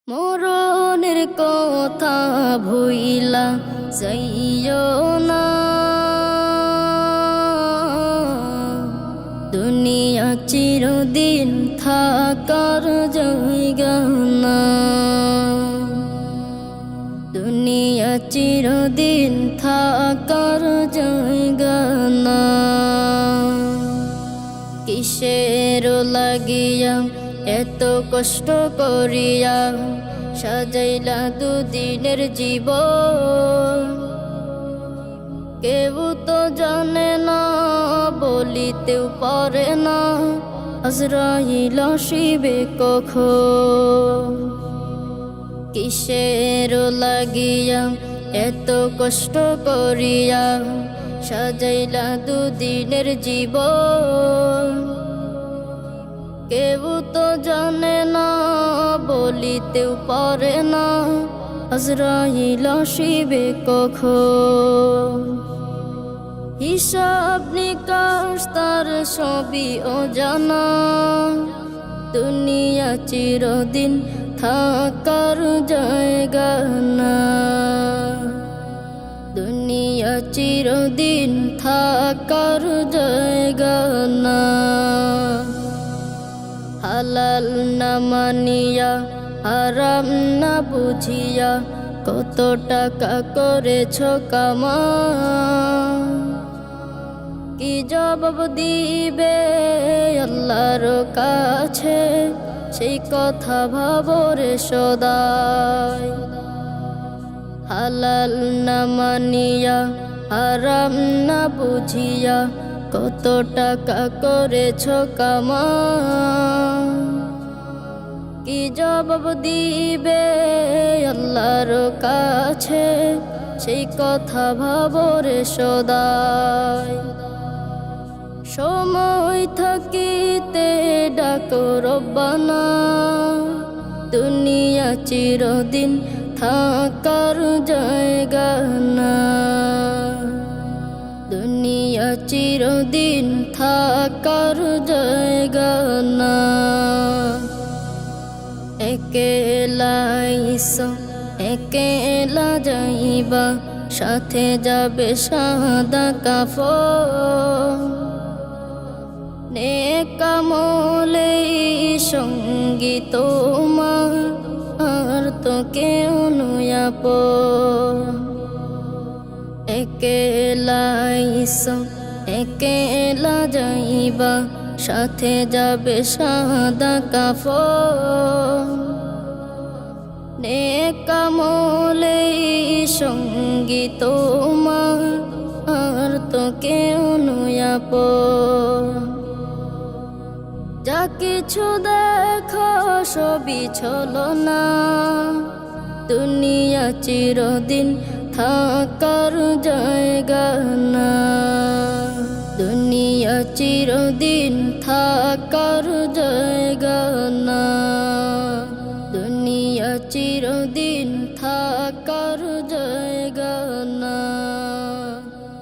মরণের কথা ভুইলা যাইও না, দুনিয়া চিরদিন থাকার জায়গা না, দুনিয়া চিরদিন থাকার জায়গা না। কিসের লাগিয়া এত কষ্ট করিয়া সাজাইলা দুদিনের জীবন, কেউ তো জানে না বলিতেও পারে না আজরাইল আসিবে কখন। কিসের লাগিয়া এত কষ্ট করিয়া সাজাইলা দুদিনের জীবন, কেউ তো জানে না বলিতেও পারে না আজরাইল আসিবে কখন। হিসাব নিকাশ তার সবই অজানা, দুনিয়া চিরদিন থাকার জায়গা না, দুনিয়া চিরদিন থাকার জায়গা না। হালাল না মানিয়া হারাম না বুঝিয়া কত টাকা করেছ কামাই, কি জবাব দিবে আল্লাহর কাছে সেই কথা ভাবরে সদাই। হালাল না মানিয়া হারাম না বুঝিয়া কত টাকা করেছ কামাই, কি জবাব দিবে আল্লাহর কাছে সেই কথা ভাবরে সদাই। সময় থাকিতে ডাকো রব্বানা, দুনিয়া চিরদিন থাকার জায়গা না, দুনিয়া চিরদিন থাকার জায়গা না। একেলা ইসো একেলা যাইবা, সাথে যাবে সাদা কাফন, নেক আমলেই সঙ্গী তোমার আর তো কেউ নয় আপন। একেলা ইসো একেলা যাইবা, সাথে যাবে সাদা কাফন, নেক আমলেই সঙ্গী তোমার আর তো কেউ নয় আপন। যা কিছু দেখো সবই ছলনা, দুনিয়া চিরদিন থাকার জায়গা না, দুনিয়া চিরদিন থাকার জায়গা না, দুনিয়া চিরদিন থাকার জায়গা না,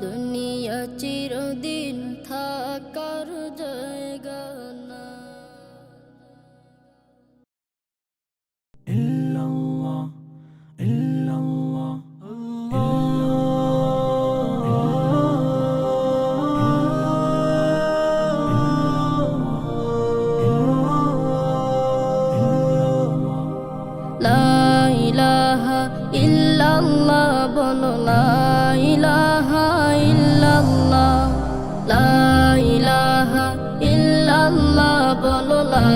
দুনিয়া চিরদিন থাকার জায়গা না। ইল্লাল্লাহ ইল্লাল্লাহ লা ইলাহা ইল্লাল্লাহ বলো, লা ইলাহা ইল্লাল্লাহ, লা ইলাহা ইল্লাল্লাহ বলো, লা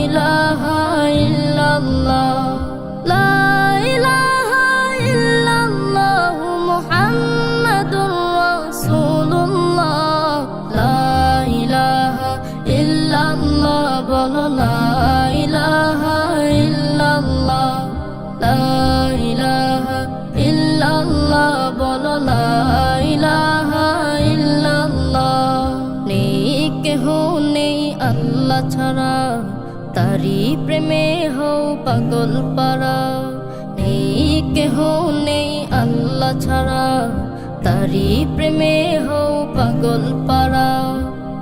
ইলাহা ইল্লাল্লাহ, লা ইলাহা ইল্লাল্লাহ মুহাম্মাদুর রাসূলুল্লাহ, লা ইলাহা ইল্লাল্লাহ বলো, লা ইলাহা ইল্লাল্লাহ, লা ইলাহা ইল্লাল্লাহ বলো, লা ইলাহা ইল্লাল্লাহ। নেই কেহ নেই আল্লাহ ছাড়া, তারি প্রেমে হও পাগল পারা, নেই কেহ নেই আল্লাহ ছাড়া, তারি প্রেমে হও পাগল পারা।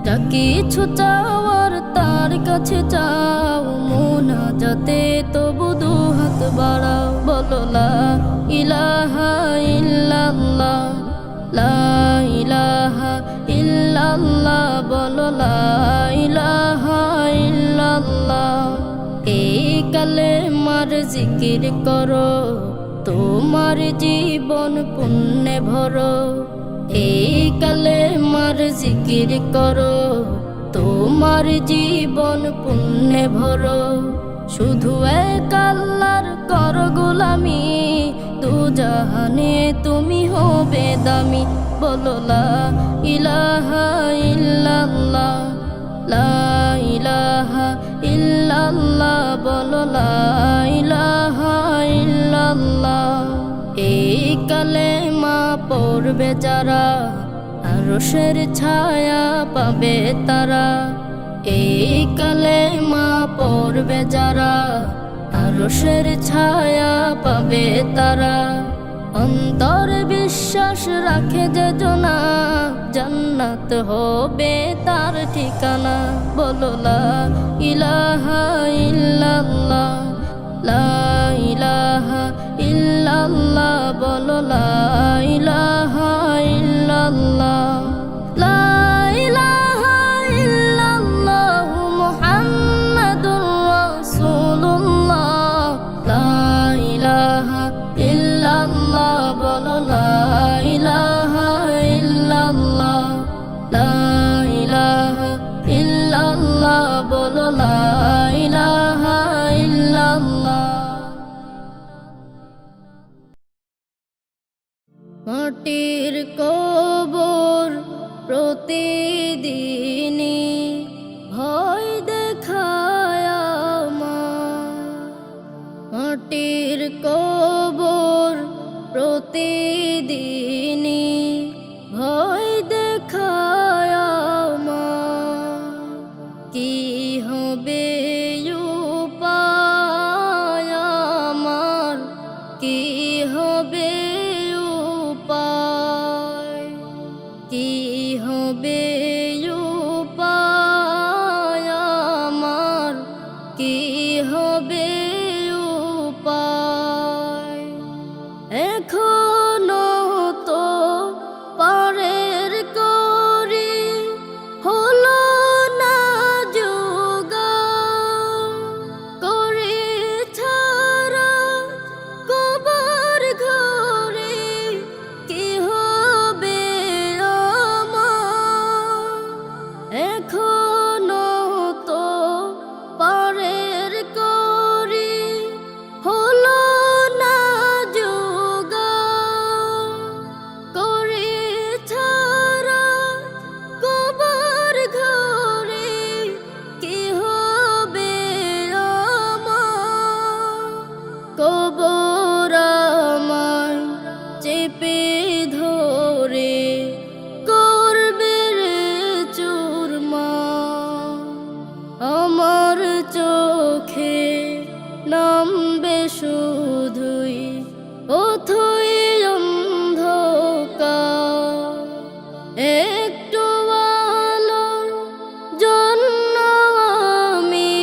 যা কিছু চাওয়ার তার কাছে চাও, মোনাজাতে তবু দুহাত বলো লা ইলাহা ইল্লাল্লাহ। এই কালেমার জিকির করো, তোমার জীবন পুণ্যে ভরো। এই কালেমার জিকির করো, তোমার জীবন পুণ্যে ভরো। শুধু এক আল্লাহর কর গোলামি, দু জাহানে তুমি হবে দামি। বলো লা ইলাহা ইল্লাল্লাহ, লা ইলাহা ইল্লাল্লাহ, বলো লা ইলাহা ইল্লাল্লাহ। এই কালেমা পড়বে যারা, আরশের ছায়া পাবে তারা। এই কালেমা পড়বে যারা, আরশের ছায়া পাবে তারা। অন্তর বিশ্বাস রাখে যে জনা, জান্নাত হবে তার ঠিকানা। বলো লা ইলাহা ইল্লাল্লাহ, লা ইলাহা ইল্লাল্লাহ, বলো লা ইলাহা ইল্লাল্লাহ। লা ইলাহা ইল্লাল্লাহ মুহাম্মাদুর রাসূলুল্লাহ। লা ইলাহা ইল্লাল্লাহ, বলো লা ইলাহা ইল্লাল্লাহ। লা ইলাহা ইল্লাল্লাহ, বলো লা ইলাহা ইল্লাল্লাহ। মাটির কবর প্রতিদিনই ভয় দেখায় আমার। মাটির কবর প্রতিদিনই ভয় দেখায় আমার। কি হবে উপায় আমার, কি হবে উপায়, কি হবে উপায় আমার, কি হবে উপায়। এখনো তো পারের করি হলো না জোগাড়, করি ছাড়া কবর ঘরে কি হবে আমার। এখনো তো পারের করি হলো না জোগাড়, করি ছাড়া কবর ঘরে কি হবে আমার। কবর আমায় চেপে ধরে করবে রে চুরমার। আমার চোখে নামবে শুধুই অথই অন্ধকার। একটু আলোর জন্য আমি,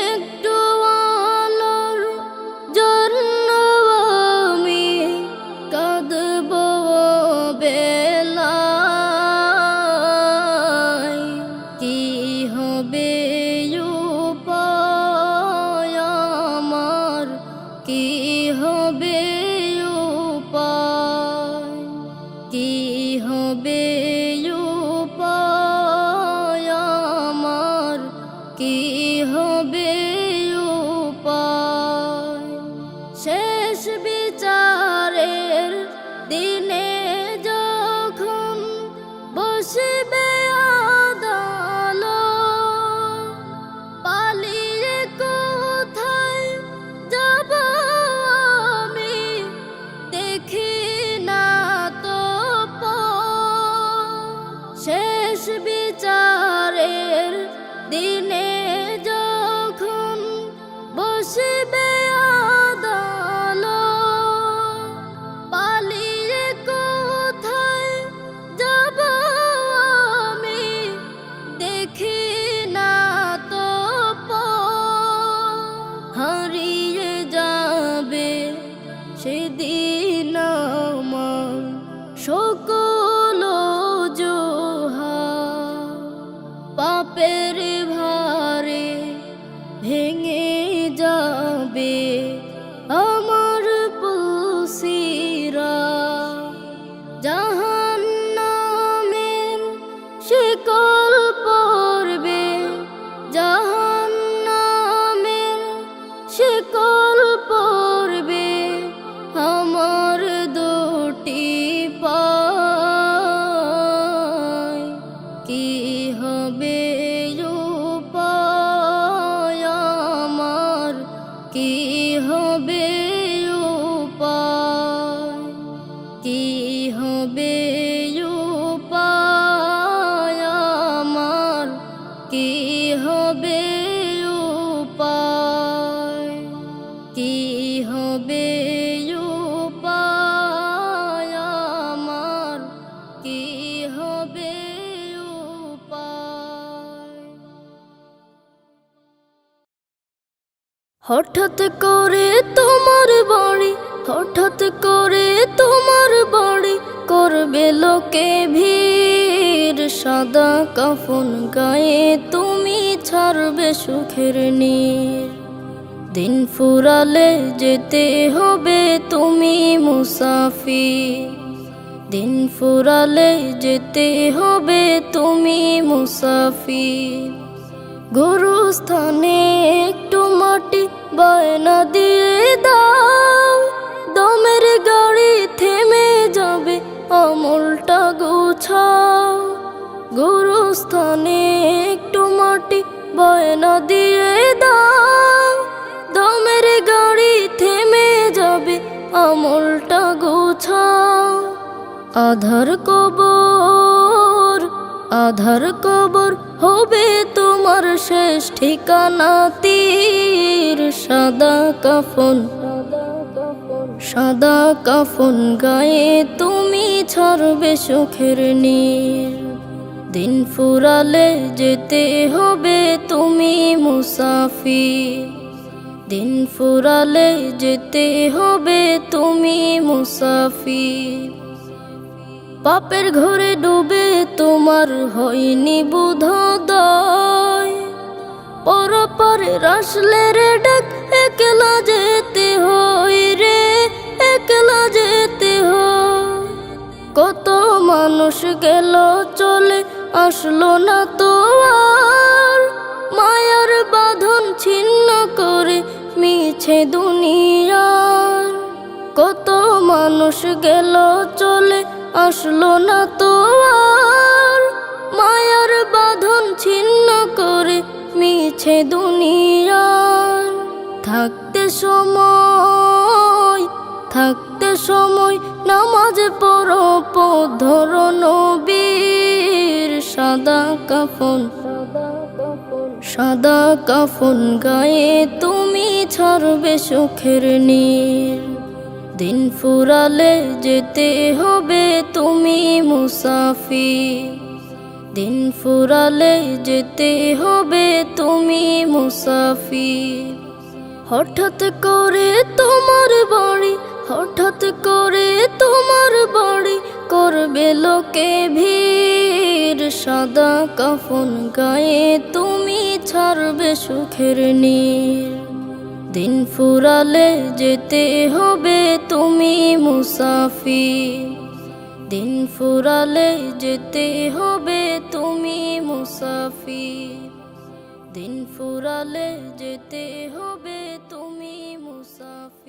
একটু আলোর জন্য আমি কাঁদব বেলায়। কি হবে উপায় আমার, কি হবে উপায়, কি হবে উপায় আমার, কি হবে উপায়। শেষ বিচারের দিনে যখন বসবে আদালত, পালিয়ে কোথায় যাব আমি, দেখি না তো পথ। শেষ বিচারের দিনে যখন বসবে আদালত, পালিয়ে কোথায় যাব আমি, দেখি না তো পথ। হারিয়ে যাবে সেদিন আমার সকল অজুহাত। হঠাৎ করে তোমার বাড়ি, হঠাৎ করে তোমার বাড়ি, করবে লোকে ভিড়। সাদা কাফন গায়ে তুমি ছাড়বে সুখের নীড়। দিন ফুরালে যেতে হবে তুমি মুসাফির, দিন ফুরালে যেতে হবে তুমি মুসাফির। গুরুস্থানে একটু মাটি বায়না দিয়ে দাও, দমের গাড়ি থেমে যাবে আমলটা গুছাও। গুরুস্থানে একটু মাটি বায়না দিয়ে দাও, দমের গাড়ি থেমে যাবে আমলটা গুছাও। আধার কবর, আধার কবর হবে তোমার শেষ ঠিকানা তীর। সাদা কাফন, সাদা কাফন গায়ে তুমি ছাড়বে সুখের নীড়। দিন ফুরালে যেতে হবে তুমি মুসাফির, দিন ফুরালে যেতে হবে তুমি মুসাফির। পাপের ঘরে ডুবে তোমার হয়নি বোধোদয়, পরপারে রাসলে রে ডাক একলা যেতে হয় রে, একলা যেতে হয়। কত মানুষ গেল চলে আসলো না তো আর, মায়ার বাঁধন ছিন্ন করে মিছে দুনিয়ার। কত মানুষ গেল চলে আসলো না তো আর, মায়ার বাঁধন ছিন্ন করে মিছে দুনিয়ার। থাকতে সময়, থাকতে সময় নামাজ পড়ো পথ ধরো নবীর। সাদা কাফন, সাদা কাফন গায়ে তুমি ছাড়বে সুখের নীড়। দিন ফুরালে যেতে হবে তুমি মুসাফির, দিন ফুরালে যেতে হবে তুমি মুসাফির। হঠাৎ করে তোমার বাড়ি, হঠাৎ করে তোমার বাড়ি, করবে লোকে ভিড়। সাদা কাফন গায়ে তুমি ছাড়বে সুখের নীড়। দিন ফুরালে যেতে হবে তুমি মুসাফির, দিন ফুরালে যেতে হবে তুমি মুসাফির। দিন ফুরালে যেতে হবে তুমি মুসাফির।